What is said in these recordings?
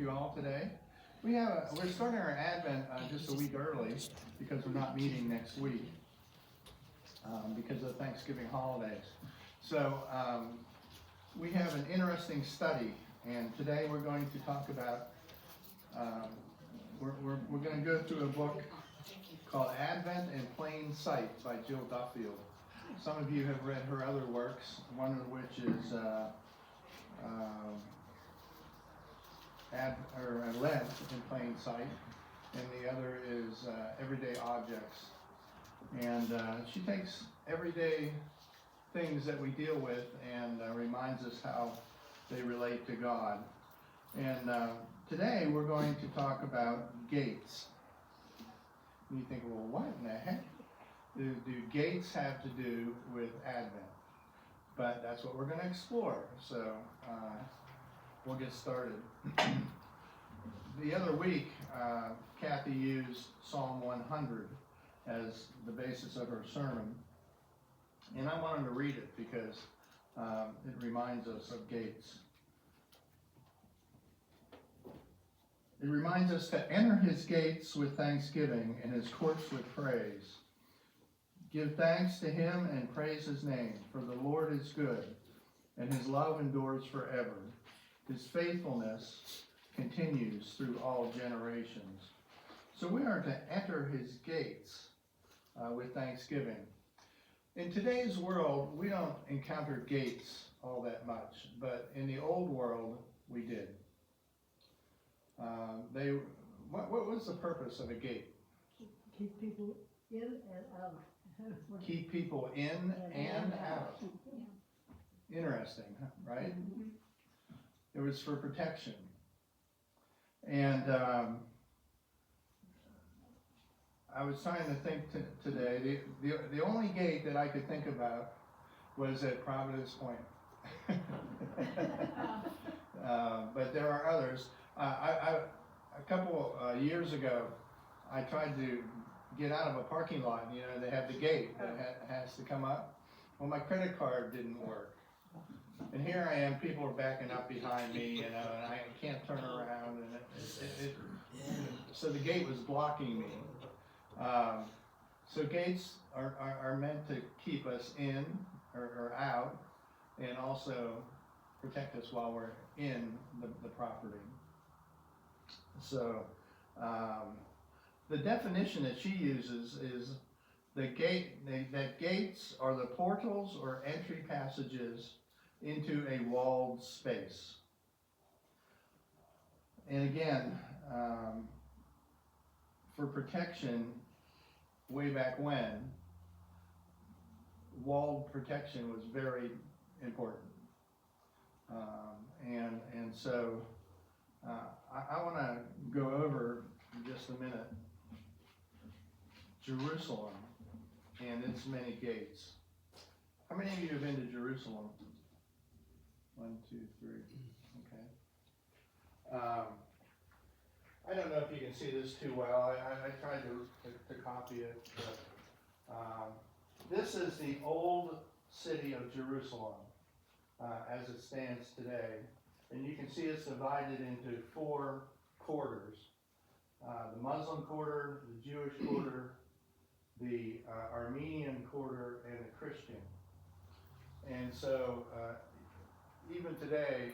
You all today. We're starting our Advent just a week early because we're not meeting next week because of Thanksgiving holidays. So we have an interesting study, and today we're going to talk about. We're going to go through a book called Advent in Plain Sight by Jill Duffield. Some of you have read her other works, one of which is Lent in Plain Sight, and the other is Everyday Objects. And she takes everyday things that we deal with and reminds us how they relate to God. And today we're going to talk about gates. And you think, well, what in the heck do gates have to do with Advent? But that's what we're going to explore. So we'll get started. The other week, Kathy used Psalm 100 as the basis of her sermon. And I wanted to read it because it reminds us of gates. It reminds us to enter his gates with thanksgiving and his courts with praise. Give thanks to him and praise his name, for the Lord is good, and his love endures forever. His faithfulness continues through all generations. So we are to enter his gates with thanksgiving. In today's world, we don't encounter gates all that much, but in the old world, we did. What was the purpose of a gate? Keep people in and out. Keep people in and out. Interesting, right? Mm-hmm. It was for protection. And I was trying to think today, the only gate that I could think about was at Providence Point. But there are others. A couple years ago, I tried to get out of a parking lot. You know, they have the gate that has to come up. Well, my credit card didn't work. And here I am, people are backing up behind me, you know, and I can't turn around. And so the gate was blocking me. So gates are meant to keep us in or out, and also protect us while we're in the property. So the definition that she uses is that gates are the portals or entry passages into a walled space. And again, for protection, way back when, walled protection was very important. And so I want to go over in just a minute Jerusalem and its many gates. How many of you have been to Jerusalem? 1, 2, 3. Okay. I don't know if you can see this too well. I tried to copy it. But, this is the old city of Jerusalem as it stands today. And you can see it's divided into 4 quarters. The Muslim quarter, the Jewish quarter, the Armenian quarter, and the Christian. And so even today,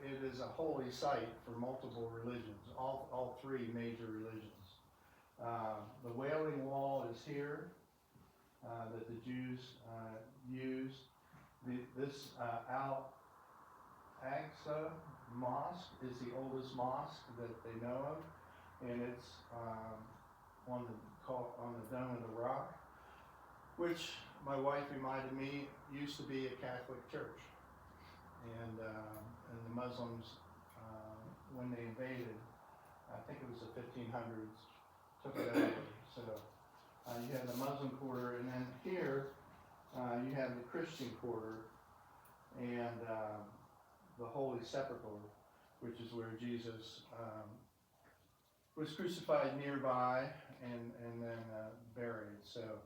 it is a holy site for multiple religions, all 3 major religions. The Wailing Wall is here that the Jews use. This Al-Aqsa Mosque is the oldest mosque that they know of, and it's on the Dome of the Rock, which my wife reminded me used to be a Catholic church. And the Muslims, when they invaded, I think it was the 1500s, took it over. So you have the Muslim quarter, and then here you have the Christian quarter and the Holy Sepulchre, which is where Jesus was crucified nearby and then buried. So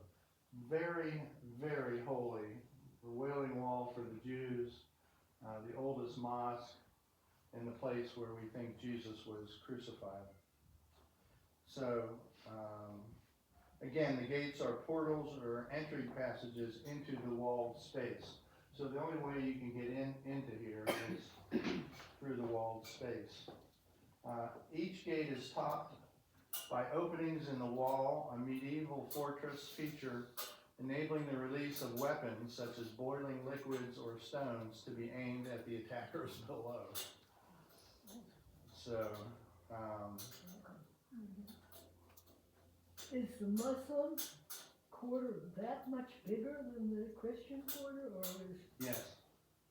very, very holy. The Wailing Wall for the Jews, the oldest mosque, in the place where we think Jesus was crucified. So, again, the gates are portals or entry passages into the walled space. So the only way you can get into here is through the walled space. Each gate is topped by openings in the wall, a medieval fortress feature enabling the release of weapons such as boiling liquids or stones to be aimed at the attackers below. So, Is the Muslim quarter that much bigger than the Christian quarter, or is yes,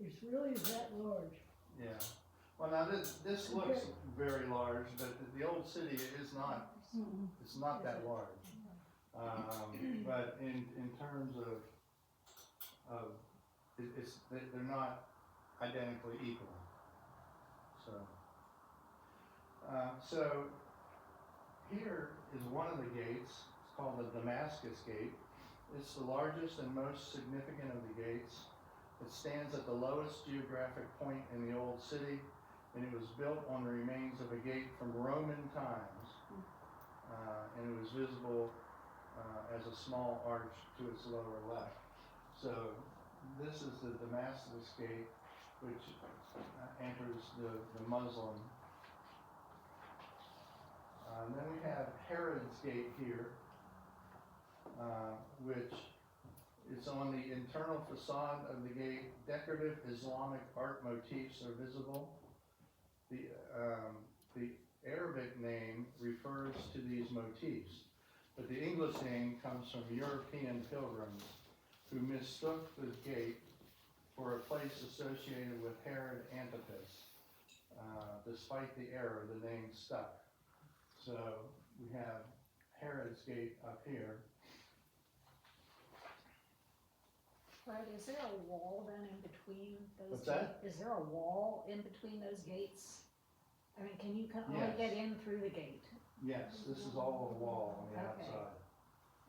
it's really that large? yeah. Well, now this looks very large, but the old city is not. It's not that large. But in terms of they're not identically equal. So here is one of the gates. It's called the Damascus Gate. It's the largest and most significant of the gates. It stands at the lowest geographic point in the old city, and it was built on the remains of a gate from Roman times, and it was visible as a small arch to its lower left. So this is the Damascus Gate, which enters the Muslim. Then we have Herod's Gate here, which is on the internal facade of the gate. Decorative Islamic art motifs are visible. The Arabic name refers to these motifs, but the English name comes from European pilgrims who mistook the gate for a place associated with Herod Antipas. Despite the error, the name stuck. So we have Herod's Gate up here. Right, is there a wall then in between those? What's that? Is there a wall in between those gates? I mean, can you only Yes. get in through the gate? Yes, this is all a wall on the Okay. outside.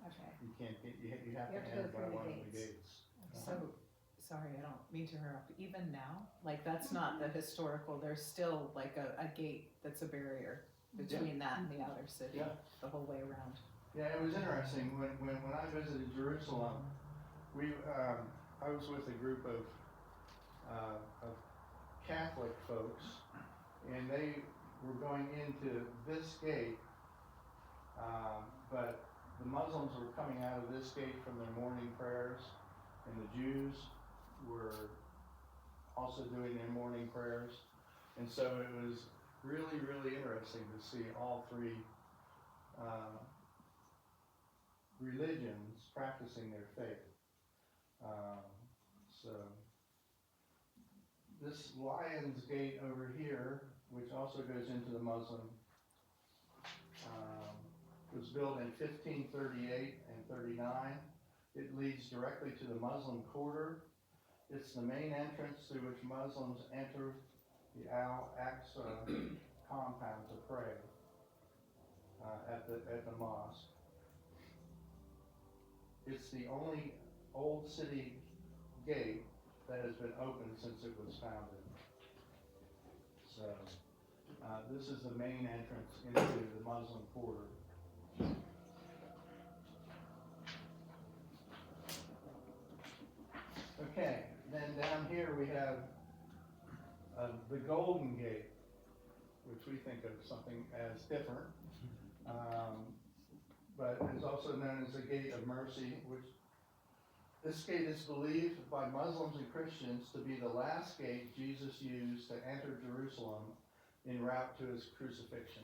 Okay. You can't get, you have to You have to go enter by through the one of the gates. gates. So, sorry, I don't mean to interrupt, even now, like, that's not the historical, there's still like a gate that's a barrier between that and the outer city, Yeah. the whole way around. Yeah, it was interesting, when I visited Jerusalem, I was with a group of Catholic folks, and they were going into this gate, but the Muslims were coming out of this gate from their morning prayers, and the Jews were also doing their morning prayers, and so it was really, really interesting to see all three religions practicing their faith. So this Lion's Gate over here, which also goes into the Muslim, was built in 1538 and 39. It leads directly to the Muslim quarter. It's the main entrance through which Muslims enter the Al-Aqsa compound to pray at the mosque. It's the only old city gate that has been open since it was founded. So this is the main entrance into the Muslim quarter. Okay, then down here we have the Golden Gate, which we think of something as different, but is also known as the Gate of Mercy, which this gate is believed by Muslims and Christians to be the last gate Jesus used to enter Jerusalem en route to his crucifixion,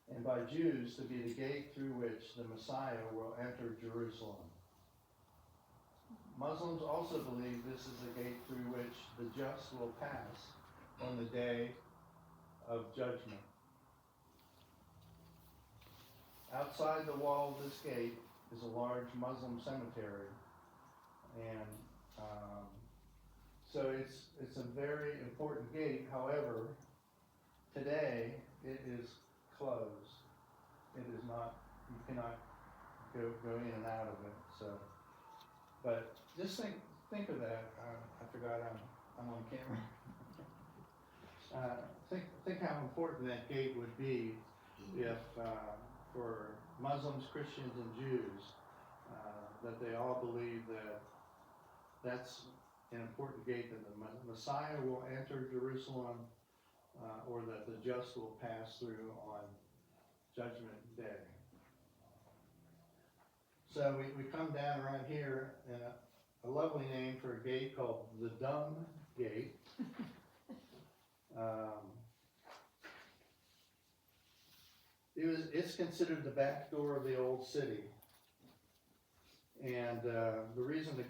and by Jews to be the gate through which the Messiah will enter Jerusalem. Muslims also believe this is the gate through which the just will pass on the day of judgment. Outside the wall of this gate is a large Muslim cemetery, and so it's a very important gate. However, today it is closed. It is not. You cannot go in and out of it. So, but just think of that. I forgot I'm on camera. think how important that gate would be if, for Muslims, Christians, and Jews, that they all believe that that's an important gate, that the Messiah will enter Jerusalem, or that the just will pass through on Judgment Day. So we come down around here, and a lovely name for a gate called the Dung Gate. It's considered the back door of the old city. And the reason the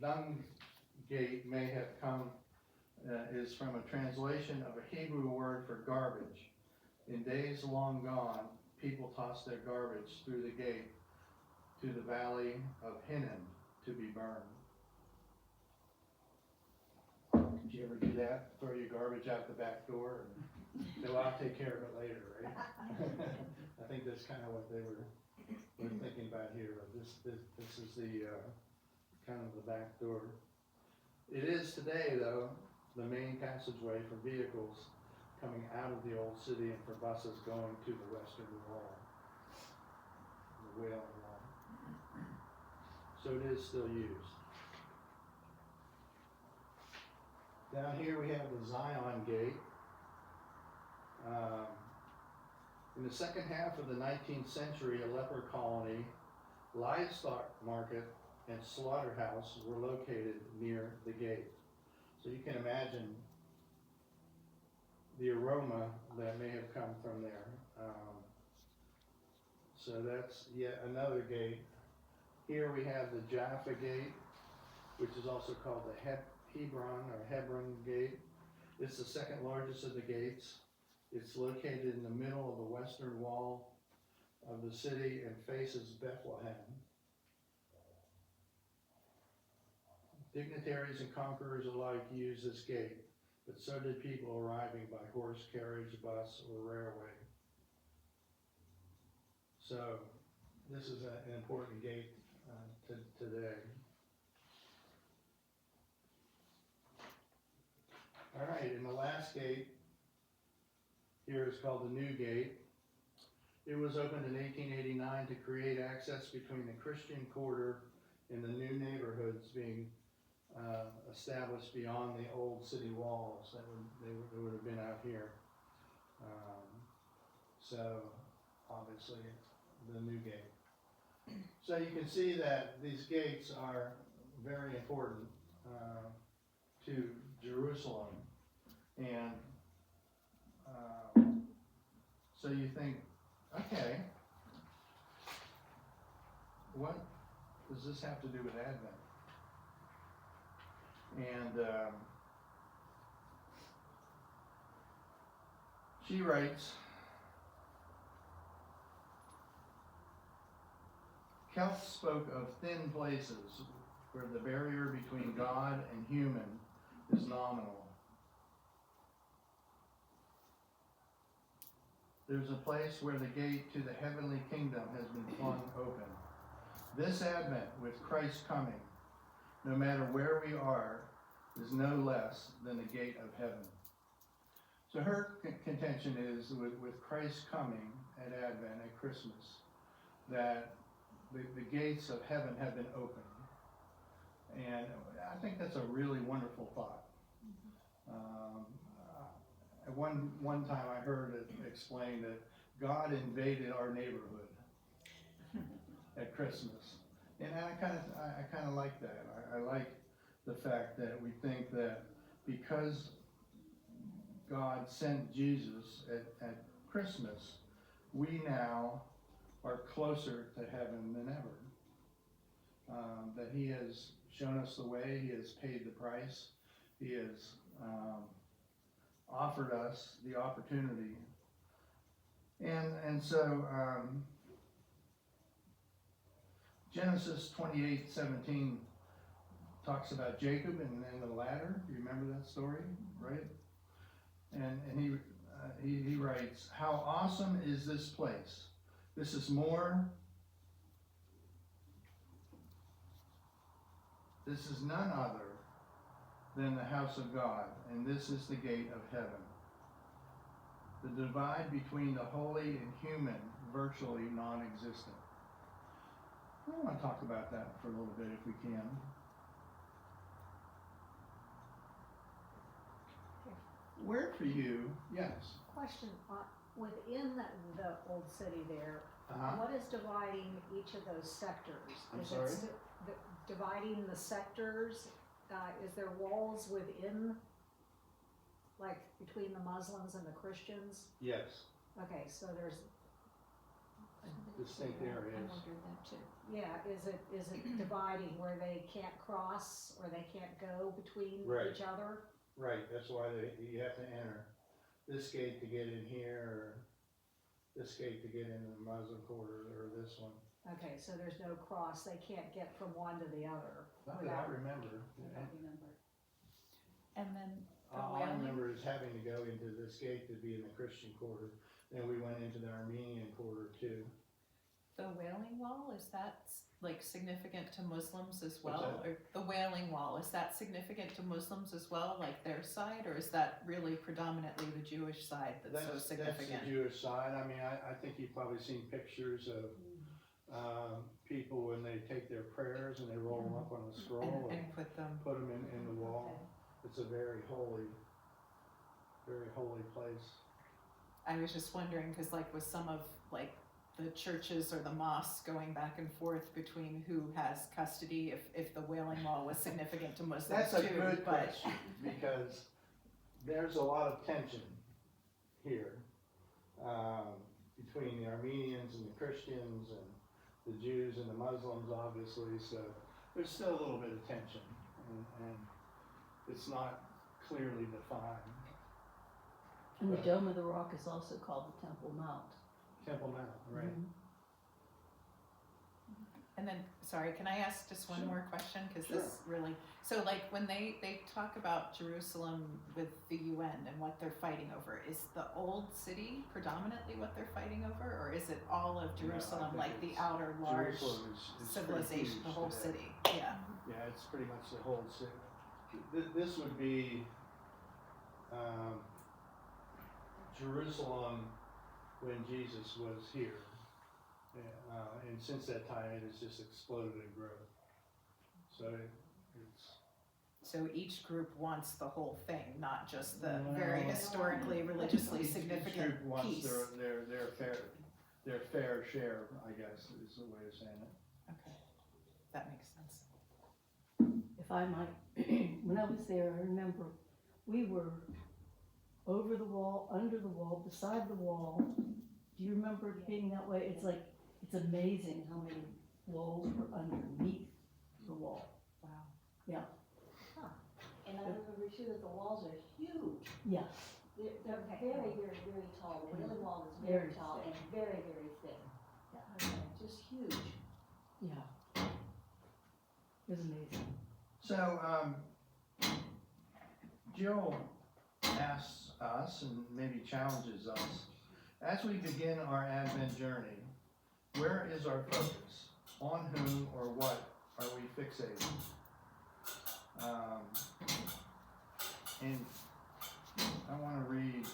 Dung Gate may have come is from a translation of a Hebrew word for garbage. In days long gone, people tossed their garbage through the gate to the valley of Hinnom to be burned. Did you ever do that? Throw your garbage out the back door and say, well, I'll take care of it later, right? I think that's kind of what they were thinking about here. This is the kind of the back door. It is today, though, the main passageway for vehicles coming out of the old city and for buses going to the western wall, the Wailing Wall. So it is still used. Down here we have the Zion Gate. In the second half of the 19th century, a leper colony, livestock market, and slaughterhouse were located near the gate. So you can imagine the aroma that may have come from there. So that's yet another gate. Here we have the Jaffa Gate, which is also called the Hebron Gate. It's the second largest of the gates. It's located in the middle of the western wall of the city and faces Bethlehem. Dignitaries and conquerors alike used this gate, but so did people arriving by horse, carriage, bus, or railway. So this is an important gate today. All right, and the last gate here is called the New Gate. It was opened in 1889 to create access between the Christian quarter and the new neighborhoods being established beyond the old city walls that would have been out here. So obviously the New Gate. So you can see that these gates are very important to Jerusalem. And so you think, okay, what does this have to do with Advent? And she writes, Celts spoke of thin places where the barrier between God and human is nominal. There's a place where the gate to the heavenly kingdom has been flung open. This Advent, with Christ coming, no matter where we are, is no less than the gate of heaven. So her contention is with Christ coming at Advent, at Christmas, that the gates of heaven have been opened. And I think that's a really wonderful thought. At one time I heard it explained that God invaded our neighborhood at Christmas. And I kind of like that. I like the fact that we think that because God sent Jesus at Christmas, we now are closer to heaven than ever. That He has shown us the way, He has paid the price, He has offered us the opportunity. And so Genesis 28:17 talks about Jacob and the ladder. Do you remember that story, right? And he writes, how awesome is this place? This is none other than the house of God, and this is the gate of heaven. The divide between the holy and human virtually non-existent. I want to talk about that for a little bit if we can. Where for you, yes. Question, within the old city there, Uh-huh. what is dividing each of those sectors? I'm Is it sorry? dividing the sectors, is there walls within, like, between the Muslims and the Christians? Yes. Okay, so there's, Distinct areas. I wondered that too. yeah, is it dividing where they can't cross or they can't go between Right. each other? Right, that's why you have to enter this gate to get in here, or this gate to get into the Muslim quarter, or this one. Okay, so there's no cross, they can't get from one to the other Not that I without. remember. And then the All I wailing, remember is having to go into this gate to be in the Christian quarter. Then we went into the Armenian quarter too. the Wailing Wall, is that like significant to Muslims as What's well? Or the Wailing Wall, is that significant to Muslims as well, like their side, or is that really predominantly the Jewish side that's so significant? That's the Jewish side. I mean, I think you've probably seen pictures of people when they take their prayers and they roll them up on a scroll and And put them, put them in the wall. It's a very holy place. I was just wondering, cause like with some of like the churches or the mosques going back and forth between who has custody, if the Wailing Wall was significant to Muslims That's a too, good but. question, because there's a lot of tension here, between the Armenians and the Christians and the Jews and the Muslims, obviously, so there's still a little bit of tension, and it's not clearly defined. And the Dome of the Rock is also called the Temple Mount. Temple Mount, right? Mhm. And then, sorry, can I ask just one Sure. more question? Cause this really, so like when they talk about Jerusalem with the UN and what they're fighting over, is the old city predominantly what they're fighting over? Or is it all of No, I Jerusalem, think like the it's- outer large Jerusalem is pretty civilization, huge the whole today. city? Yeah, Yeah, it's pretty much the whole city. This would be, Jerusalem when Jesus was here. And since that time, it has just exploded in growth. So it's, so each group wants the whole thing, not just the Well, very historically, religiously each significant group wants piece. their fair share, I guess, is the way of saying it. Okay, that makes sense. If I might, when I was there, I remember we were over the wall, under the wall, beside the wall. Do you remember it being that way? It's like, it's amazing how many walls were underneath the wall. Wow. And I remember too that the walls are huge. Yes, They're Okay. very, very, very tall. The Wailing Wall is very Very tall and thick. very, very thick. yeah, Just huge. yeah. It was amazing. So, Jill asks us, and maybe challenges us, as we begin our Advent journey, where is our focus? On whom or what are we fixated? And I want to read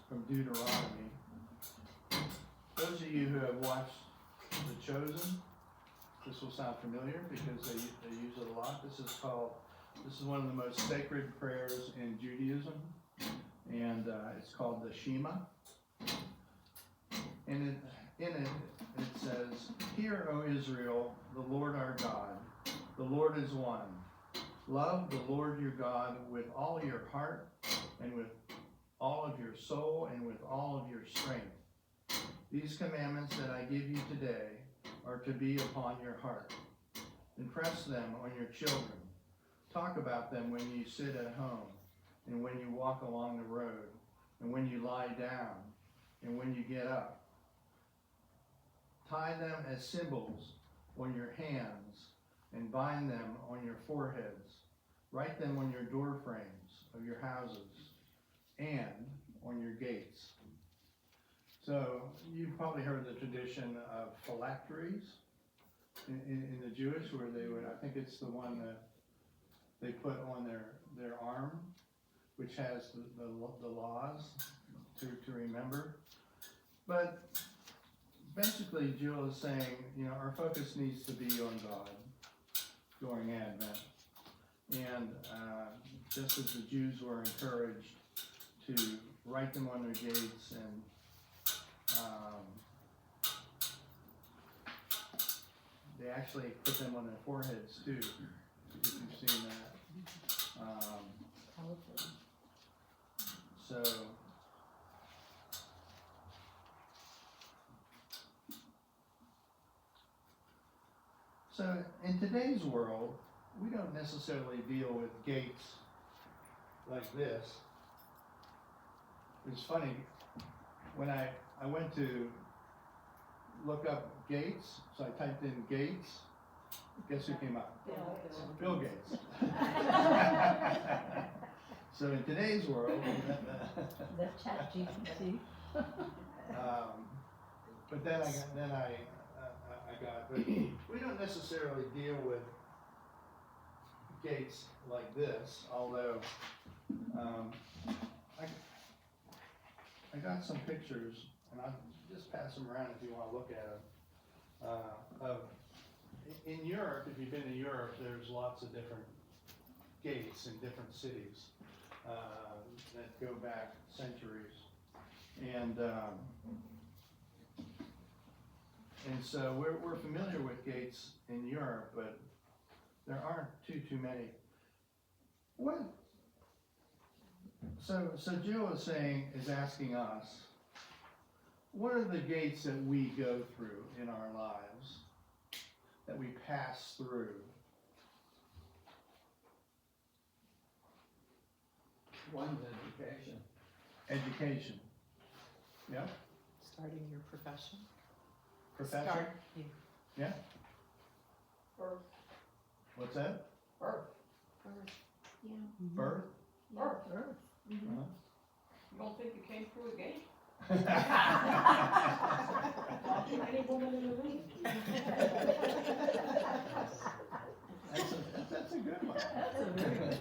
from Deuteronomy. Those of you who have watched The Chosen, this will sound familiar because they use it a lot. This is one of the most sacred prayers in Judaism, and it's called the Shema. And in it says, "Hear, O Israel, the Lord our God, the Lord is one. Love the Lord your God with all your heart and with all of your soul and with all of your strength. These commandments that I give you today are to be upon your heart. Impress them on your children. Talk about them when you sit at home and when you walk along the road and when you lie down and when you get up. Tie them as symbols on your hands and bind them on your foreheads. Write them on your door frames of your houses and on your gates." So you've probably heard the tradition of phylacteries in the Jewish, where they would, I think it's the one that they put on their arm. which has the laws to remember. But basically, Jill is saying, you know, our focus needs to be on God during Advent. And just as the Jews were encouraged to write them on their gates and they actually put them on their foreheads too, if you've seen that. So, in today's world, we don't necessarily deal with gates like this. It's funny, when I went to look up Gates, so I typed in Gates, guess who came up? Bill Gates. So in today's world, That chat GPT. but then I got, but we don't necessarily deal with gates like this, although I got some pictures, and I'll just pass them around if you want to look at them. In Europe, if you've been to Europe, there's lots of different gates in different cities that go back centuries, and so we're familiar with gates in Europe, but there aren't too many. What? So Jill is asking us, what are the gates that we go through in our lives, that we pass through? One's education. Education. Yeah? Starting your profession. Profession? Start, yeah. Yeah? Birth. What's that? Birth. Yeah. Birth? Birth. Earth. Uh-huh. You don't think you came through a gate? Any woman in the room. That's a good one. That's a very good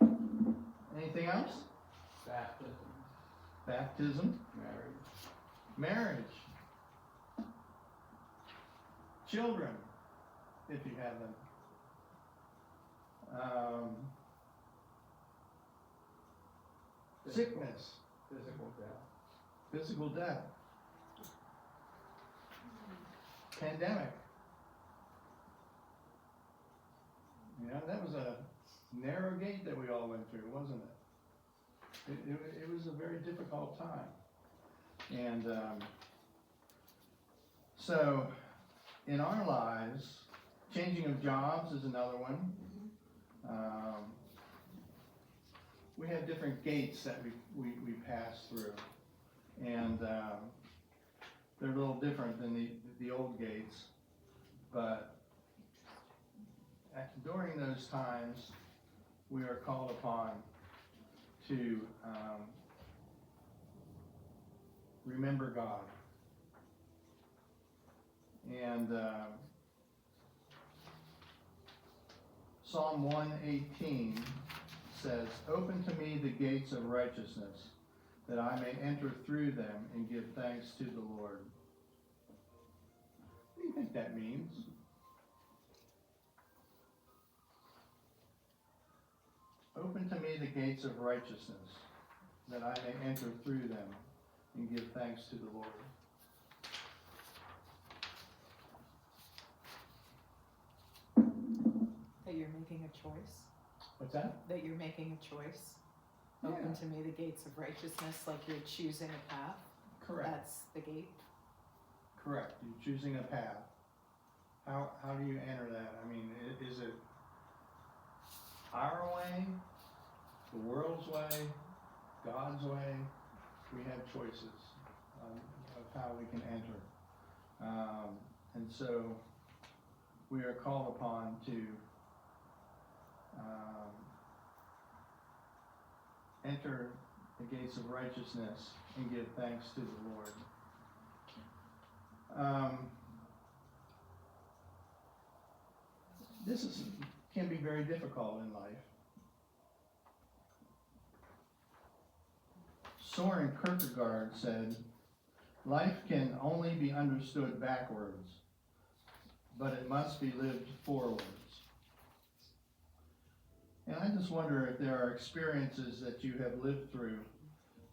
one. Anything else? Baptism. Baptism, Marriage. marriage, children, if you have them. Sickness, Physical death. physical death, pandemic. You know, that was a narrow gate that we all went through, wasn't it? It was a very difficult time. And so in our lives, changing of jobs is another one. We have different gates that we pass through. And they're a little different than the old gates. But during those times, we are called upon to remember God. And Psalm 118 says, "Open to me the gates of righteousness, that I may enter through them and give thanks to the Lord." What do you think that means? Open to me the gates of righteousness, that I may enter through them and give thanks to the Lord. That you're making a choice. What's that? That you're making a choice. Yeah. Open to me the gates of righteousness, like you're choosing a path. Correct. That's the gate. Correct. You're choosing a path. How do you enter that? I mean, is it our way, the world's way, God's way? We have choices of how we can enter. And so we are called upon to enter the gates of righteousness and give thanks to the Lord. This can be very difficult in life. Soren Kierkegaard said, "Life can only be understood backwards, but it must be lived forwards." And I just wonder if there are experiences that you have lived through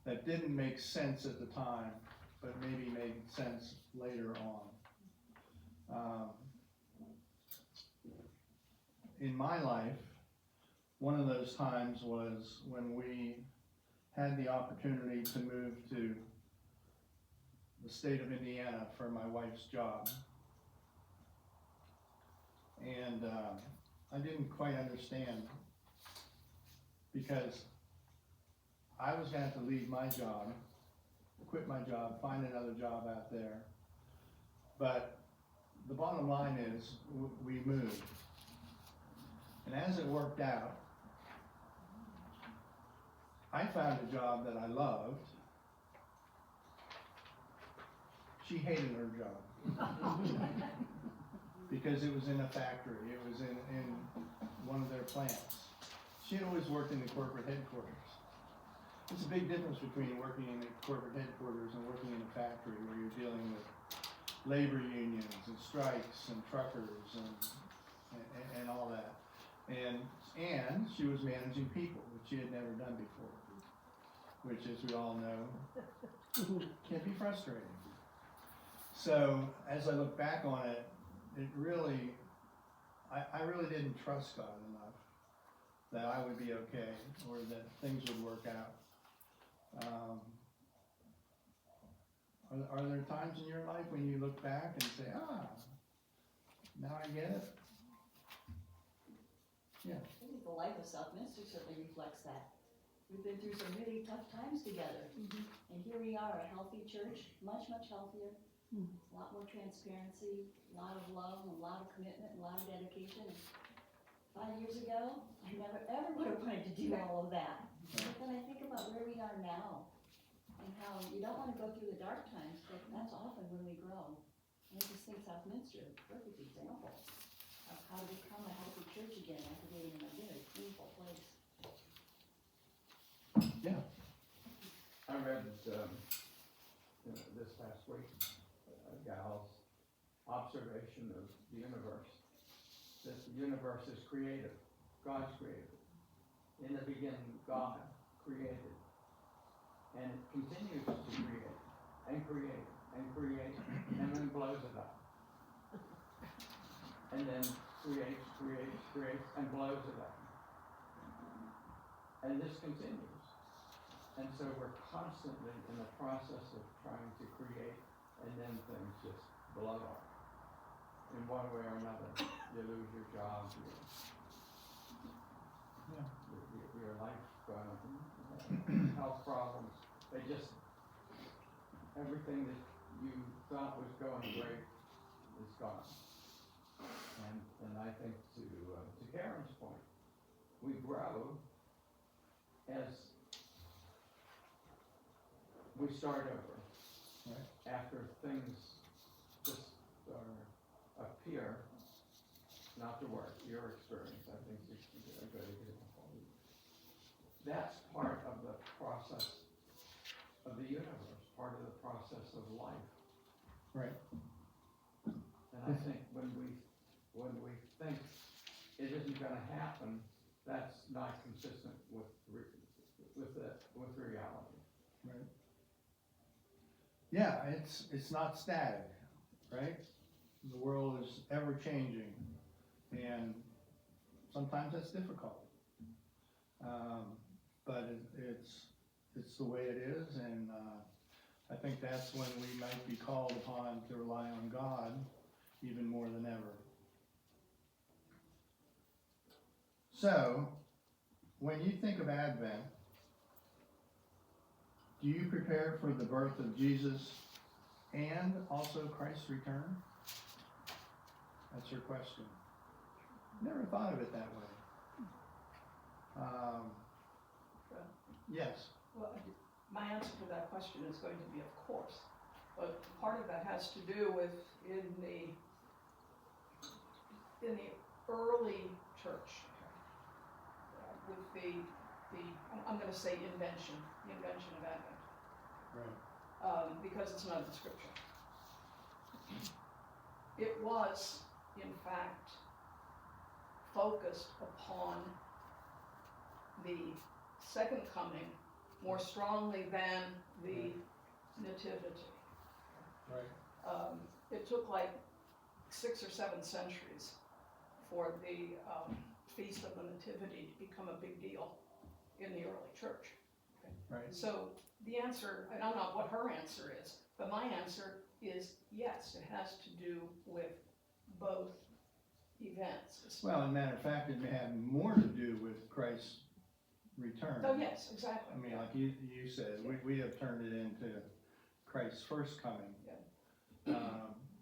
that didn't make sense at the time, but maybe made sense later on. In my life, one of those times was when we had the opportunity to move to the state of Indiana for my wife's job. And I didn't quite understand, because I was gonna have to leave my job, quit my job, find another job out there. But the bottom line is, we moved. And as it worked out, I found a job that I loved. She hated her job. Because it was in a factory, it was in one of their plants. She had always worked in the corporate headquarters. There's a big difference between working in the corporate headquarters and working in a factory where you're dealing with labor unions and strikes and truckers and all that. And she was managing people, which she had never done before, which, as we all know, can be frustrating. So as I look back on it, it really, I really didn't trust God enough that I would be okay or that things would work out. Are there times in your life when you look back and say, now I get it? Yeah. I think the life of Southminster certainly reflects that. We've been through some really tough times together. And here we are, a healthy church, much, much healthier. A lot more transparency, a lot of love, a lot of commitment, a lot of dedication. 5 years ago, I never ever would have wanted to do all of that. But then I think about where we are now and how you don't want to go through the dark times, but that's often when we grow. And I just think Southminster is a perfect example of how to become a healthy church again after being in a very painful place. Yeah. I read, this past week, a gal's observation of the universe. That the universe is creative. God's creative. In the beginning, God created. And it continues to create, and create, and create, and then blows it up. And then creates, and blows it up. And this continues. And so we're constantly in the process of trying to create, and then things just blow up. In one way or another, you lose your job, your life, health problems. They just, everything that you thought was going great is gone. And I think to Karen's point, we grow as we start over. Right. After things just appear not to work. Your experience, I think, is a good example. That's part of the process of the universe, part of the process of life. Right. And I think when we think it isn't going to happen, that's not consistent with reality. Right. Yeah, it's not static, right? The world is ever changing, and sometimes that's difficult. But it's the way it is, and I think that's when we might be called upon to rely on God even more than ever. So, when you think of Advent, do you prepare for the birth of Jesus and also Christ's return? That's your question. Never thought of it that way. Yes. Well, my answer to that question is going to be of course, but part of that has to do with in the early church, with the I'm going to say the invention of Advent. Right. because it's not in scripture. It was, in fact, focused upon the second coming more strongly than the nativity. Right. It took like 6 or 7 centuries for the Feast of the Nativity to become a big deal in the early church. Right. So the answer, I don't know what her answer is, but my answer is yes, it has to do with both events. Well, as a matter of fact, it may have more to do with Christ's return. Oh, yes, exactly. I mean, yeah. like you said, we have turned it into Christ's first coming.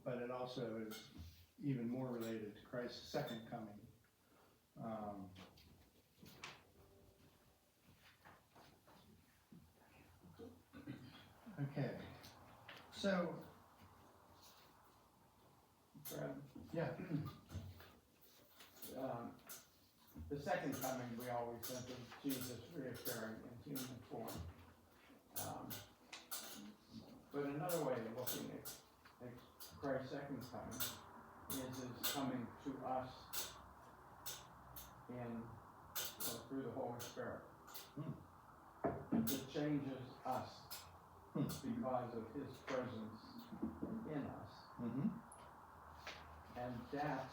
But it also is even more related to Christ's second coming. Okay, so, Fred, yeah, the second coming, we always think of Jesus reappearing in human form. But another way of looking at Christ's second coming is his coming to us through the Holy Spirit. It changes us because of his presence in us. mm-hmm, And that,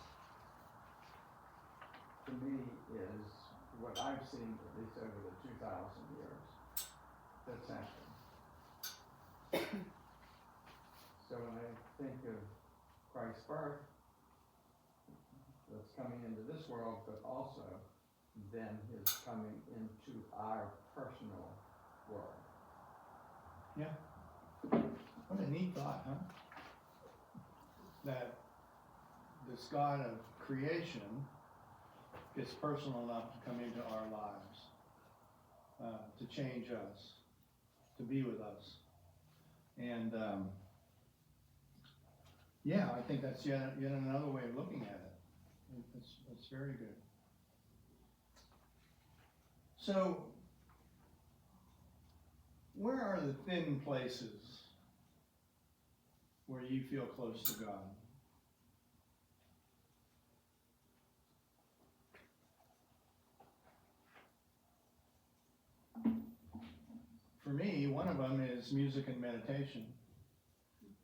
to me, is what I've seen, at least over the 2,000 years, that's happened. So when I think of Christ's birth, that's coming into this world, but also then his coming into our personal world. what a neat thought, huh? That this God of creation gets personal enough to come into our lives, to change us, to be with us. And yeah, I think that's yet another way of looking at it. It's very good. So, where are the thin places where you feel close to God? For me, one of them is music and meditation.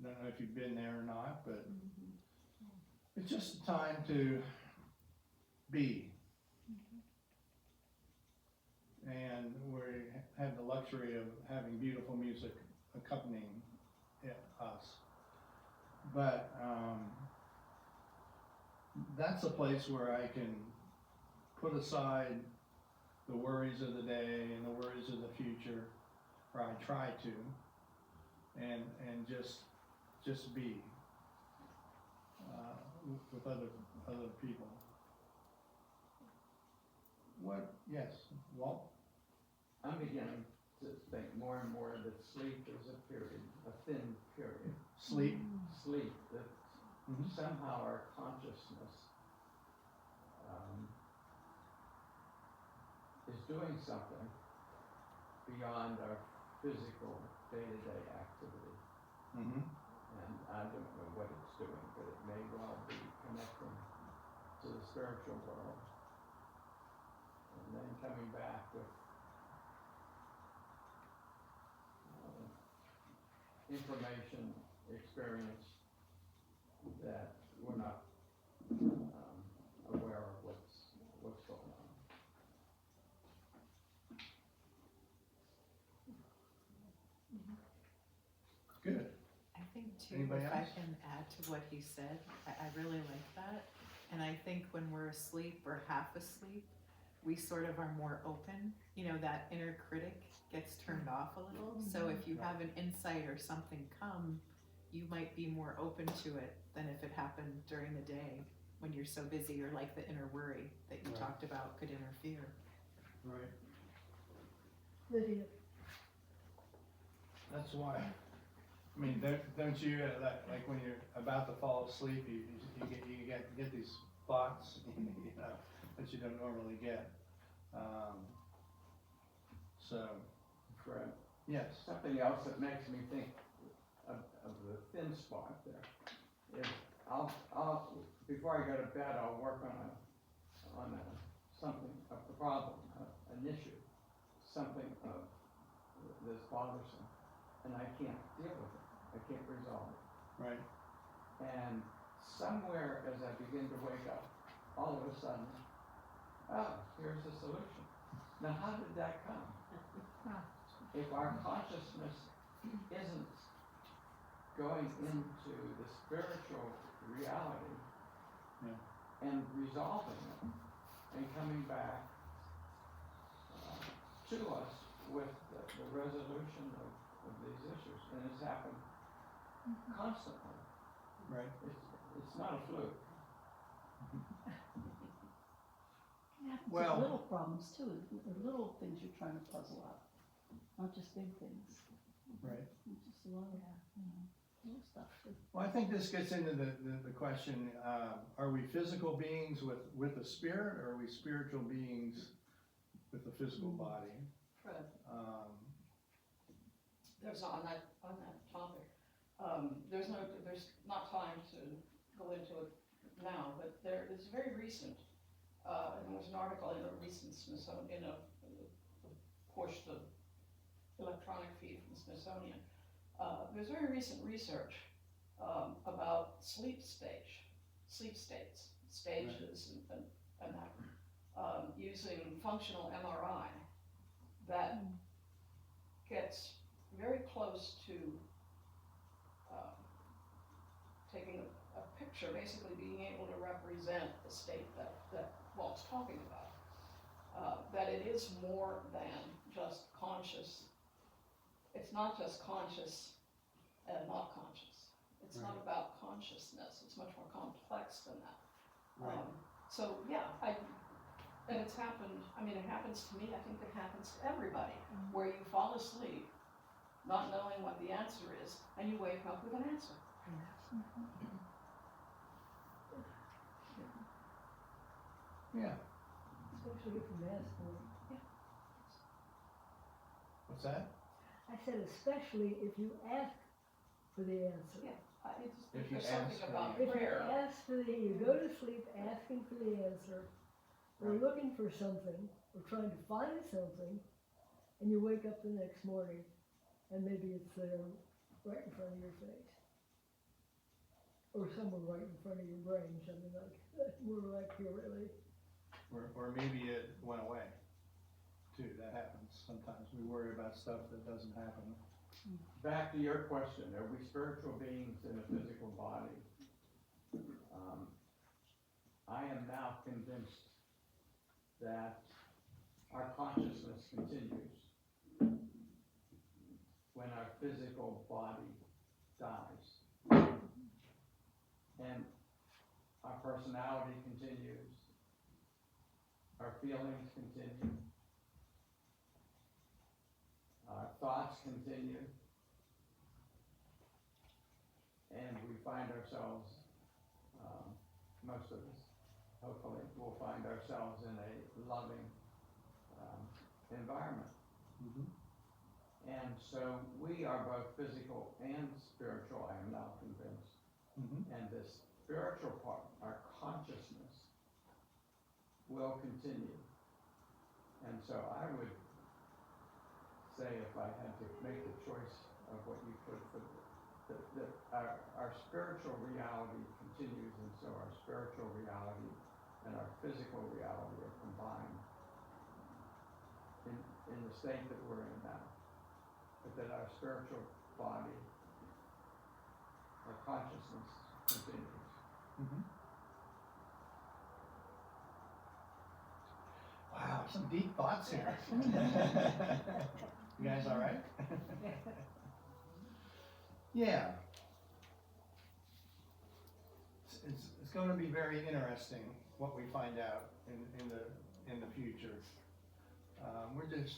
I don't know if you've been there or not, but it's just a time to be. And we have the luxury of having beautiful music accompanying us. But that's a place where I can put aside the worries of the day and the worries of the future, or I try to, and just be with other people. What? Yes, Walt? I'm beginning to think more and more that sleep is a period, a thin period. Sleep. Sleep, that Mhm. somehow our consciousness is doing something beyond our physical day-to-day activity. Mm-hmm. And I don't know what it's doing, but it may well be connecting to the spiritual world. And then coming back with information, experience that we're not aware of what's going on. Good. I think too, Anybody if I else? can add to what he said, I really like that. And I think when we're asleep or half asleep, we sort of are more open. You know, that inner critic gets turned off a little. So if you have an insight or something come, you might be more open to it than if it happened during the day when you're so busy, or like the inner worry that you Right. talked about could interfere. Right. Lydia, That's why. I mean, don't you like when you're about to fall asleep, you get these thoughts, you know, that you don't normally get. So, Fred, Yes, Something else that makes me think of the thin spot there is before I go to bed, I'll work on something, a problem, an issue, something that's bothersome, and I can't deal with it, I can't resolve it. right, And somewhere as I begin to wake up, all of a sudden, oh, here's the solution. Now, how did that come? If our consciousness isn't going into the spiritual reality and resolving it and coming back to us with the resolution of these issues, and it's happened constantly. right. It's not a fluke. It happens Well- with little problems too, little things you're trying to puzzle out, not just big things. Right. It's just a lot of, little stuff. Well, I think this gets into the question, are we physical beings with a spirit, or are we spiritual beings with a physical body? Fred, Um, there's on that topic, there's not time to go into it now, but there is very recent, and there was an article in a recent Smithsonian, push the electronic feed from the Smithsonian. There's very recent research about sleep states, stages, and that, using functional MRI that gets very close to taking a picture, basically being able to represent the state that Walt's talking about. That it is more than just conscious. It's not just conscious and not conscious. It's not Right. about consciousness. It's much more complex than that. Right. So yeah, and it's happened. I mean, it happens to me. I think it happens to everybody, where you fall asleep, not knowing what the answer is, and you wake up with an answer. Yeah, Especially if you ask for it. what's that? I said especially if you ask for the answer. Yeah, If you there's something ask for about the If you prayer. ask for you go to sleep asking for the answer, or Right. looking for something, or trying to find something, and you wake up the next morning, and maybe it's there right in front of your face. Or somewhere right in front of your brain, something like that, more like here really. Or maybe it went away, too, that happens sometimes, we worry about stuff that doesn't happen. Back to your question, are we spiritual beings in a physical body? I am now convinced that our consciousness continues when our physical body dies. And our personality continues, our feelings continue, our thoughts continue, and we find ourselves, most of us, hopefully, will find ourselves in a loving environment. Mhm. And so we are both physical and spiritual, I am now convinced. Mhm. And the spiritual part, our consciousness, will continue. And so I would say, if I had to make the choice of what you could, that our spiritual reality continues, and so our spiritual reality and our physical reality are combined in the state that we're in now. But that our spiritual body, our consciousness continues. Mhm. Wow, some deep thoughts here. You guys all right? Yeah. It's going to be very interesting what we find out in the future. We just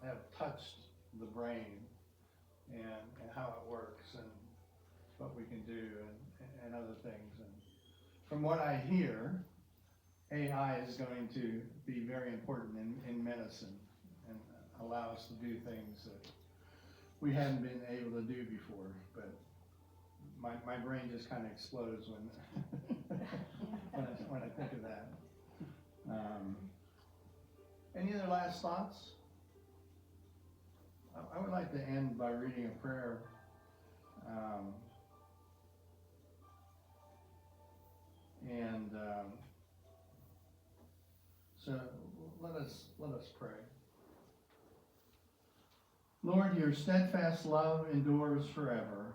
have touched the brain and how it works and what we can do and other things. And from what I hear, AI is going to be very important in medicine and allow us to do things that we hadn't been able to do before, but my brain just kind of explodes when I think of that. Any other last thoughts? I would like to end by reading a prayer. So let us pray. Lord, your steadfast love endures forever.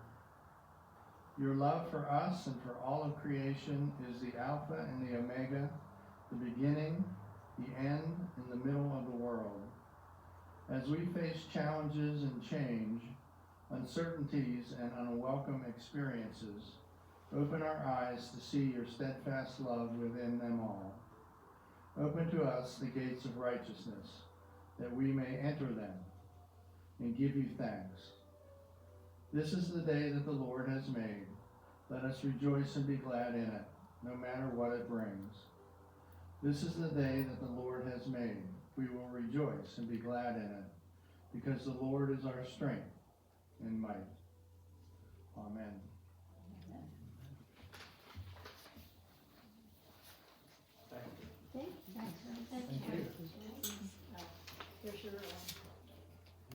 Your love for us and for all of creation is the Alpha and the Omega, the beginning, the end, and the middle of the world. As we face challenges and change, uncertainties and unwelcome experiences, open our eyes to see your steadfast love within them all. Open to us the gates of righteousness, that we may enter them and give you thanks. This is the day that the Lord has made. Let us rejoice and be glad in it, no matter what it brings. This is the day that the Lord has made. We will rejoice and be glad in it, because the Lord is our strength and might. Amen.